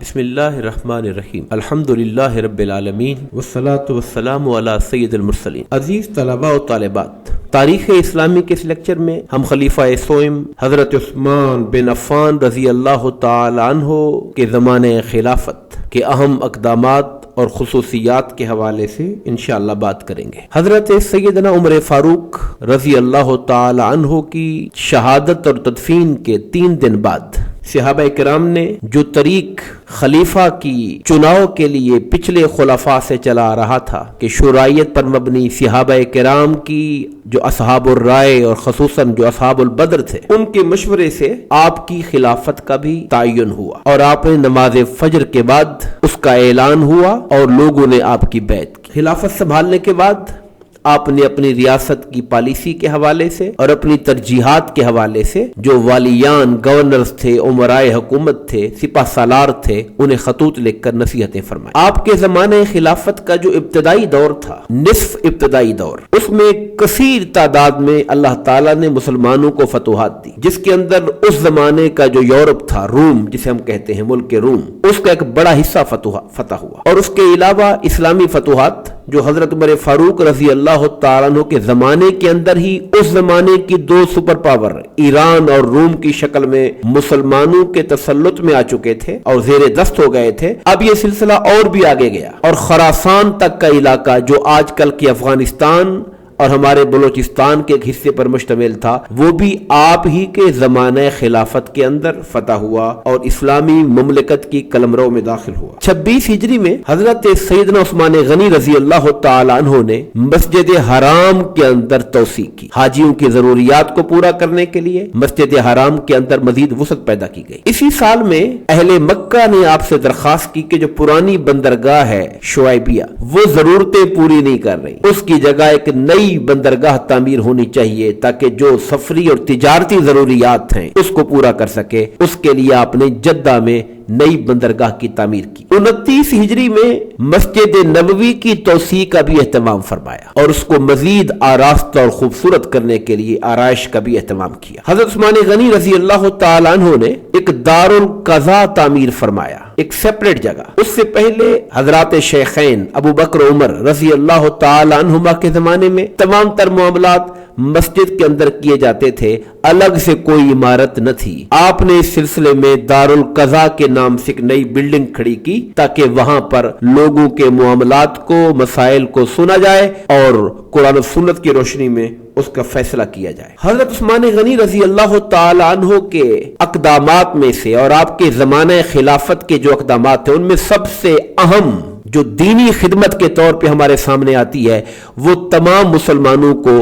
بسم اللہ الرحمن الرحیم الحمدللہ رب العالمین والصلاة والسلام علی سید المرسلین۔ عزیز طلباء و طالبات، تاریخ اسلامی کے اس لیکچر میں ہم خلیفہ سوم حضرت عثمان بن عفان رضی اللہ تعالی عنہ کے زمانے خلافت کے اہم اقدامات اور خصوصیات کے حوالے سے انشاءاللہ بات کریں گے۔ حضرت سیدنا عمر فاروق رضی اللہ تعالی عنہ کی شہادت اور تدفین کے 3 دن بعد صحابہ کرام نے جو طریق خلیفہ کی چناؤ کے لیے پچھلے خلفاء سے چلا آ رہا تھا کہ شورائیت پر مبنی صحابہ کرام کی جو اصحاب الرائے اور خصوصاً جو اصحاب البدر تھے ان کے مشورے سے آپ کی خلافت کا بھی تعین ہوا اور آپ نے نماز فجر کے بعد اس کا اعلان ہوا اور لوگوں نے آپ کی بیعت کی۔ خلافت سنبھالنے کے بعد آپ نے اپنی ریاست کی پالیسی کے حوالے سے اور اپنی ترجیحات کے حوالے سے جو والیان، گورنرز تھے، امرائے حکومت تھے، سپہ سالار تھے، انہیں خطوط لکھ کر نصیحتیں فرمائیں۔ آپ کے زمانے خلافت کا جو ابتدائی دور تھا، نصف ابتدائی دور، اس میں کثیر تعداد میں اللہ تعالیٰ نے مسلمانوں کو فتوحات دی، جس کے اندر اس زمانے کا جو یورپ تھا، روم جسے ہم کہتے ہیں، ملک روم، اس کا ایک بڑا حصہ فتح ہوا، اور اس کے علاوہ اسلامی فتوحات جو حضرت عمر فاروق رضی اللہ تعالیٰ عنہ کے زمانے کے اندر ہی اس زمانے کی 2 سپر پاور ایران اور روم کی شکل میں مسلمانوں کے تسلط میں آ چکے تھے اور زیر دست ہو گئے تھے۔ اب یہ سلسلہ اور بھی آگے گیا اور خراسان تک کا علاقہ جو آج کل کی افغانستان اور ہمارے بلوچستان کے ایک حصے پر مشتمل تھا، وہ بھی آپ ہی کے زمانہ خلافت کے اندر فتح ہوا اور اسلامی مملکت کی قلمرو میں داخل ہوا۔ 26 ہجری میں حضرت سیدنا عثمان غنی رضی اللہ تعالی عنہ نے مسجد حرام کے اندر توسیع کی۔ حاجیوں کی ضروریات کو پورا کرنے کے لیے مسجد حرام کے اندر مزید وسعت پیدا کی گئی۔ اسی سال میں اہل مکہ نے آپ سے درخواست کی کہ جو پرانی بندرگاہ ہے شعیبیہ، وہ ضرورتیں پوری نہیں کر رہی، اس کی جگہ ایک نئی بندرگاہ تعمیر ہونی چاہیے تاکہ جو سفری اور تجارتی ضروریات ہیں اس کو پورا کر سکے۔ اس کے لیے آپ نے جدہ میں نئی بندرگاہ کی تعمیر کی۔ 29 ہجری میں مسجد نبوی کی توسیع کا بھی اہتمام فرمایا اور اس کو مزید آراستہ اور خوبصورت کرنے کے لیے آرائش کا بھی اہتمام کیا۔ حضرت عثمان غنی رضی اللہ تعالی عنہ نے ایک دارالقضاء تعمیر فرمایا، ایک سیپریٹ جگہ۔ اس سے پہلے حضرات شیخین ابو بکر عمر رضی اللہ تعالی عنہما کے زمانے میں تمام تر معاملات مسجد کے اندر کیے جاتے تھے، الگ سے کوئی عمارت نہ تھی۔ آپ نے اس سلسلے میں دارالقضاء کے نام سے ایک نئی بلڈنگ کھڑی کی تاکہ وہاں پر لوگوں کے معاملات کو، مسائل کو سنا جائے اور قرآن و سنت کی روشنی میں اس کا فیصلہ کیا جائے۔ حضرت عثمان غنی رضی اللہ تعالی عنہ کے اقدامات میں سے اور آپ کے زمانہ خلافت کے جو اقدامات ہیں ان میں سب سے اہم جو دینی خدمت کے طور پہ ہمارے سامنے آتی ہے وہ تمام مسلمانوں کو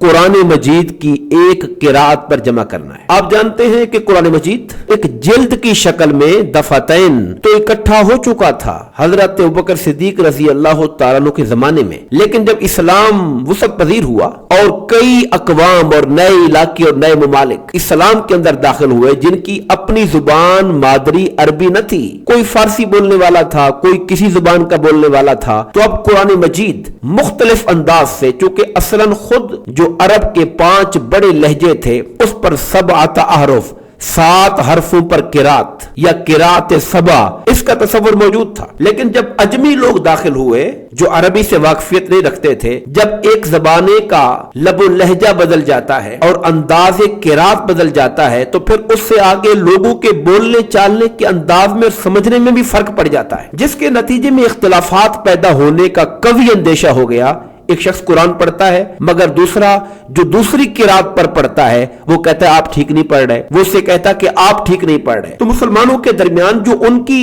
قرآن مجید کی ایک قرات پر جمع کرنا ہے۔ آپ جانتے ہیں کہ قرآن مجید ایک جلد کی شکل میں دفعتین تو اکٹھا ہو چکا تھا حضرت ابوبکر صدیق رضی اللہ تعالیٰ عنہ کے زمانے میں، لیکن جب اسلام وسعت پذیر ہوا اور کئی اقوام اور نئے علاقے اور نئے ممالک اسلام کے اندر داخل ہوئے جن کی اپنی زبان مادری عربی نہ تھی، کوئی فارسی بولنے والا تھا، کوئی کسی زبان کا بولنے والا تھا، تو اب قرآن مجید مختلف انداز سے، چونکہ اصلاً خود جو عرب کے 5 بڑے لہجے تھے اس پر 7 احرف، 7 حرفوں پر قرات یا قرات 7 اس کا تصور موجود تھا۔ لیکن جب اجمی لوگ داخل ہوئے جو عربی سے واقفیت نہیں رکھتے تھے، جب ایک زبانے کا لب و لہجہ بدل جاتا ہے اور انداز قرات بدل جاتا ہے تو پھر اس سے آگے لوگوں کے بولنے چالنے کے انداز میں سمجھنے میں بھی فرق پڑ جاتا ہے، جس کے نتیجے میں اختلافات پیدا ہونے کا قوی اندیشہ ہو گیا۔ ایک شخص قرآن پڑھتا ہے مگر دوسرا جو دوسری قرات پر پڑھتا ہے وہ کہتا ہے آپ ٹھیک نہیں پڑھ رہے، وہ اسے کہتا کہ آپ ٹھیک نہیں پڑھ رہے۔ تو مسلمانوں کے درمیان جو ان کی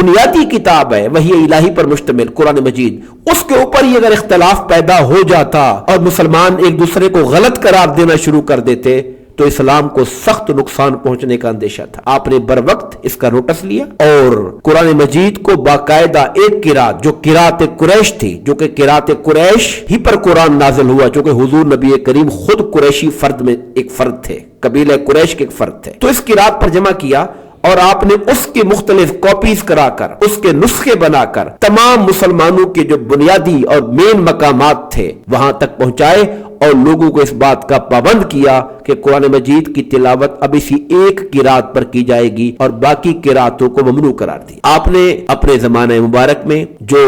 بنیادی کتاب ہے وحی الہی پر مشتمل قرآن مجید، اس کے اوپر ہی اگر اختلاف پیدا ہو جاتا اور مسلمان ایک دوسرے کو غلط قرار دینا شروع کر دیتے تو اسلام کو سخت نقصان پہنچنے کا اندیشہ تھا۔ آپ نے بر وقت اس کا نوٹس لیا اور قرآن مجید کو باقاعدہ ایک قرات جو قرات قریش تھی، جو کہ قرات قریش ہی پر قرآن نازل ہوا، چونکہ حضور نبی کریم خود قریشی فرد میں ایک فرد تھے، قبیلہ قریش کے ایک فرد تھے، تو اس قرات پر جمع کیا اور آپ نے اس کی مختلف کاپیز کرا کر اس کے نسخے بنا کر تمام مسلمانوں کے جو بنیادی اور مین مقامات تھے وہاں تک پہنچائے اور لوگوں کو اس بات کا پابند کیا کہ قرآن مجید کی تلاوت اب اسی ایک قرات پر کی جائے گی اور باقی قراتوں کو ممنوع قرار دی. آپ نے اپنے زمانہ مبارک میں جو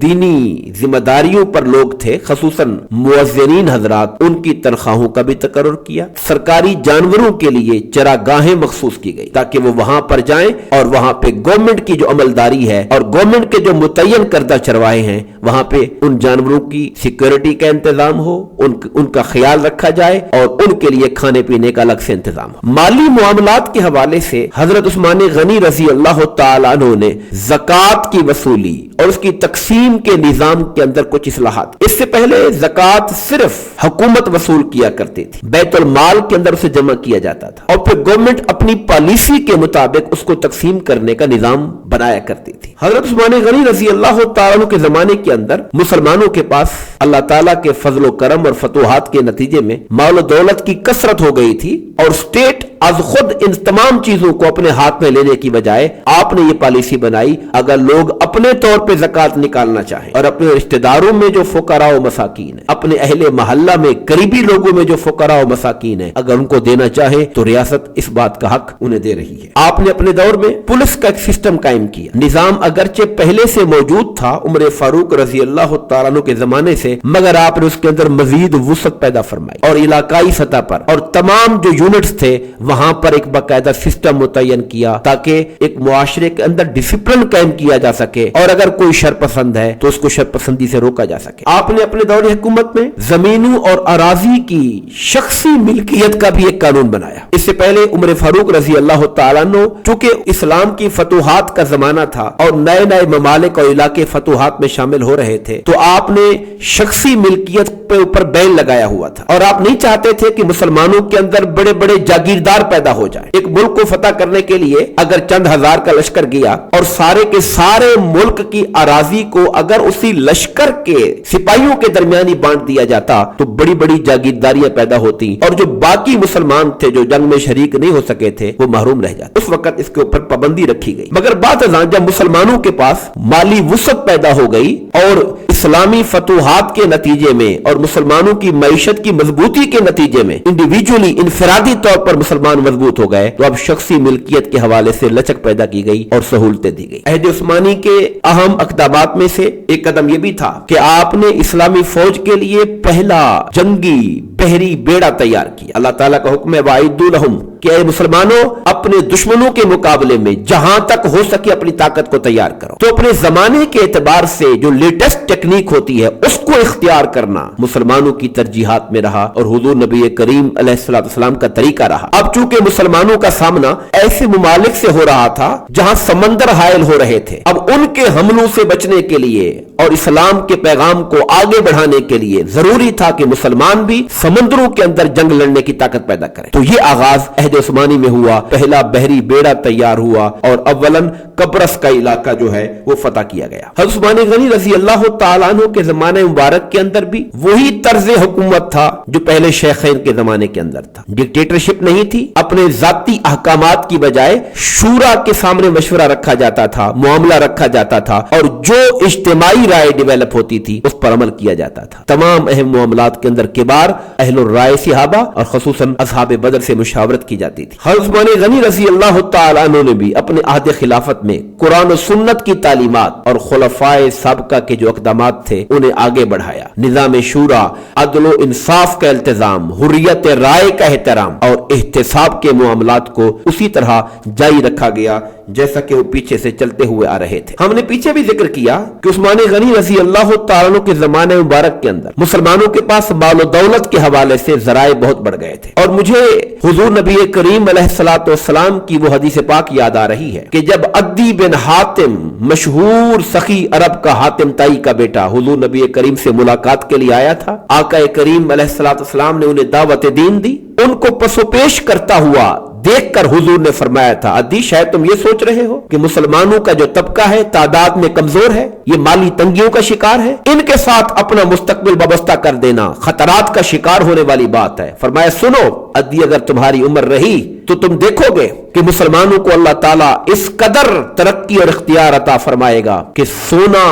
دینی ذمہ داریوں پر لوگ تھے خصوصاً مؤذنین حضرات ان کی تنخواہوں کا بھی تقرر کیا. سرکاری جانوروں کے لیے چراگاہیں مخصوص کی گئی تاکہ وہ وہاں پر جائیں اور وہاں پہ گورنمنٹ کی جو عملداری ہے اور گورنمنٹ کے جو متعین کردہ چرواہے ہیں وہاں پہ ان جانوروں کی سیکیورٹی کا انتظام ہو, ان کا خیال رکھا جائے اور ان کے لیے کھانے پینے کا الگ سے انتظام ہو. مالی معاملات کے حوالے سے حضرت عثمان غنی رضی اللہ تعالیٰ عنہ نے زکوٰۃ کی وصولی اور اس کی تقسیم کے نظام کے اندر کچھ اصلاحات. اس سے پہلے زکوٰۃ صرف حکومت وصول کیا کرتی تھی, بیت المال کے اندر اسے جمع کیا جاتا تھا اور پھر گورنمنٹ اپنی پالیسی کے مطابق اس کو تقسیم کرنے کا نظام بنایا کرتی تھی. حضرت عثمان غنی رضی اللہ تعالیٰ عنہ کے زمانے کے اندر مسلمانوں کے پاس اللہ تعالیٰ کے فضل و کرم اور فتوحات کے نتیجے میں مال و دولت کی کثرت ہو گئی تھی اور اسٹیٹ از خود ان تمام چیزوں کو اپنے ہاتھ میں لینے کی بجائے آپ نے یہ پالیسی بنائی اگر لوگ اپنے طور پہ زکوٰۃ نکالنا چاہیں اور اپنے رشتہ داروں میں جو فقراء و مساکین ہیں, اپنے اہل محلہ میں قریبی لوگوں میں جو فقراء و مساکین ہیں, اگر ان کو دینا چاہے تو ریاست اس بات کا حق انہیں دے رہی ہے. آپ نے اپنے دور میں پولیس کا ایک سسٹم قائم کیا. نظام اگرچہ پہلے سے موجود تھا عمر فاروق رضی اللہ تعالیٰ عنہ کے زمانے سے, مگر آپ نے اس کے اندر مزید وسعت پیدا فرمائی اور علاقائی سطح پر اور تمام جو یونٹس تھے وہاں پر ایک باقاعدہ سسٹم متعین کیا تاکہ ایک معاشرے کے اندر ڈسپلن قائم کیا جا سکے اور اگر کوئی شر پسند ہے تو اس کو شر پسندی سے روکا جا سکے. آپ نے اپنے دور حکومت میں زمینوں اور اراضی کی شخصی ملکیت کا بھی ایک قانون بنایا. اس سے پہلے عمر فاروق رضی اللہ تعالیٰ عنہ چونکہ اسلام کی فتوحات کا زمانہ تھا اور نئے نئے ممالک اور علاقے فتوحات میں شامل ہو رہے تھے تو آپ نے شخصی ملکیت پہ اوپر بین لگایا ہوا تھا اور آپ نہیں چاہتے تھے کہ مسلمانوں کے اندر بڑے بڑے جاگیردار پیدا ہو جائیں. ایک ملک کو فتح کرنے کے لیے اگر چند ہزار کا لشکر گیا اور سارے کے سارے ملک کی اراضی کو اگر اسی لشکر کے سپاہیوں کے درمیان ہی بانٹ دیا جاتا تو بڑی بڑی جاگیرداریاں پیدا ہوتی اور جو باقی مسلمان تھے جو جنگ میں شریک نہیں ہو سکے تھے وہ محروم رہ جاتے. اس وقت اس کے اوپر پابندی رکھی گئی. مگر بعد ازاں جب مسلمانوں کے پاس مالی وسعت پیدا ہو گئی اور اسلامی فتوحات کے نتیجے میں اور مسلمانوں کی معیشت کی مضبوطی کے نتیجے میں انڈیویجولی انفرادی طور پر مسلمان مضبوط ہو گئے تو اب شخصی ملکیت کے حوالے سے لچک پیدا کی گئی اور سہولتیں دی گئی. عہد عثمانی کے اہم اقدامات میں سے ایک قدم یہ بھی تھا کہ آپ نے اسلامی فوج کے لیے پہلا جنگی بحری بیڑا تیار کیا. اللہ تعالیٰ کا حکم ہے وَأَعِدُّوا لَهُمْ کہ اے مسلمانوں اپنے دشمنوں کے مقابلے میں جہاں تک ہو سکے اپنی طاقت کو تیار کرو. تو اپنے زمانے کے اعتبار سے جو لیٹسٹ ٹیکنیک ہوتی ہے اس کو اختیار کرنا مسلمانوں کی ترجیحات میں رہا اور حضور نبی کریم علیہ السلام کا طریقہ رہا. اب چونکہ مسلمانوں کا سامنا ایسے ممالک سے ہو رہا تھا جہاں سمندر حائل ہو رہے تھے, اب ان کے حملوں سے بچنے کے لیے اور اسلام کے پیغام کو آگے بڑھانے کے لیے ضروری تھا کہ مسلمان بھی سمندروں کے اندر جنگ لڑنے کی طاقت پیدا کریں. تو یہ آغاز عہد عثمانی میں ہوا. پہلا بحری بیڑا تیار ہوا اور اولاً قبرص کا علاقہ جو ہے وہ فتح کیا گیا. حضرت عثمان غنی رضی اللہ تعالیٰ عنہ کے زمانے مبارک کے اندر بھی وہی طرز حکومت تھا جو پہلے شیخین کے زمانے کے اندر تھا. ڈکٹیٹرشپ نہیں تھی. اپنے ذاتی احکامات کی بجائے شورا کے سامنے مشورہ رکھا جاتا تھا, معاملہ رکھا جاتا تھا اور جو اجتماعی رائے ڈیولپ ہوتی تھی اس پر عمل کیا جاتا تھا. تمام اہم معاملات کے اندر کبار اہل الرائے صحابہ اور خصوصاً اصحاب بدر سے مشاورت کی جاتی تھی. حضرت عثمان غنی رضی اللہ تعالیٰ عنہ نے بھی اپنے عہد خلافت میں قرآن و سنت کی تعلیمات اور خلفائے سابقہ کے جو اقدامات تھے انہیں آگے بڑھایا. نظام شورا, عدل و انصاف کا التزام, حریت رائے کا احترام اور احتساب کے معاملات کو اسی طرح جاری رکھا گیا جیسا کہ وہ پیچھے سے چلتے ہوئے آ رہے تھے. ہم نے پیچھے بھی ذکر کیا کہ عثمان غنی رضی اللہ تعالیٰ عنہ کے زمانے مبارک کے اندر مسلمانوں کے پاس مال و دولت کے حوالے سے ذرائع بہت بڑھ گئے تھے. اور مجھے حضور نبی کریم علیہ السلام کی وہ حدیث پاک یاد آ رہی ہے کہ جب عدی بن حاتم, مشہور سخی عرب کا حاتم تائی کا بیٹا, حضور نبی کریم سے ملاقات کے لیے آیا تھا, آقا کریم علیہ السلام نے انہیں دعوت دین دی. ان کو پسو پیش کرتا ہوا دیکھ کر حضور نے فرمایا تھا عدی شاید تم یہ سوچ رہے ہو کہ مسلمانوں کا جو طبقہ ہے تعداد میں کمزور ہے, یہ مالی تنگیوں کا شکار ہے, ان کے ساتھ اپنا مستقبل وابستہ کر دینا خطرات کا شکار ہونے والی بات ہے. فرمایا سنو ادی اگر تمہاری عمر رہی تو تم دیکھو گے کہ مسلمانوں کو اللہ تعالیٰ اس قدر ترقی اور اختیار عطا فرمائے گا کہ سونا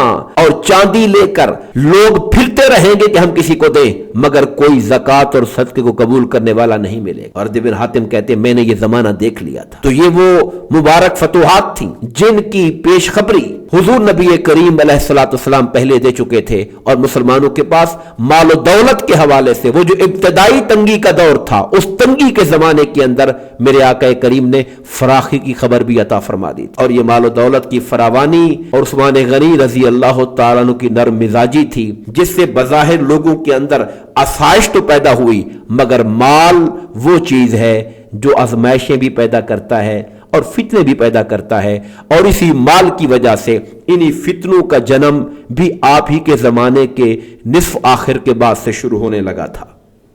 اور چاندی لے کر لوگ پھرتے رہیں گے کہ ہم کسی کو دیں، مگر کوئی زکوٰۃ اور صدقے کو قبول کرنے والا نہیں ملے گا۔ اور ابن حاتم کہتے ہیں میں نے یہ زمانہ دیکھ لیا تھا۔ تو یہ وہ مبارک فتوحات تھیں جن کی پیش خبری حضور نبی کریم علیہ الصلوۃ والسلام پہلے دے چکے تھے، اور مسلمانوں کے پاس مال و دولت کے حوالے سے وہ جو ابتدائی تنگی کا دور تھا، اس تنگی کے زمانے کے اندر میرے آقا کریم نے فراخی کی خبر بھی عطا فرما دی، اور یہ مال و دولت کی فراوانی اور عثمان غنی رضی اللہ تعالیٰ عنہ کی نرم مزاجی تھی، جس سے بظاہر لوگوں کے اندر آسائش تو پیدا ہوئی، مگر مال وہ چیز ہے جو آزمائشیں بھی پیدا کرتا ہے اور فتنے بھی پیدا کرتا ہے، اور اسی مال کی وجہ سے انہی فتنوں کا جنم بھی آپ ہی کے زمانے کے نصف آخر کے بعد سے شروع ہونے لگا تھا۔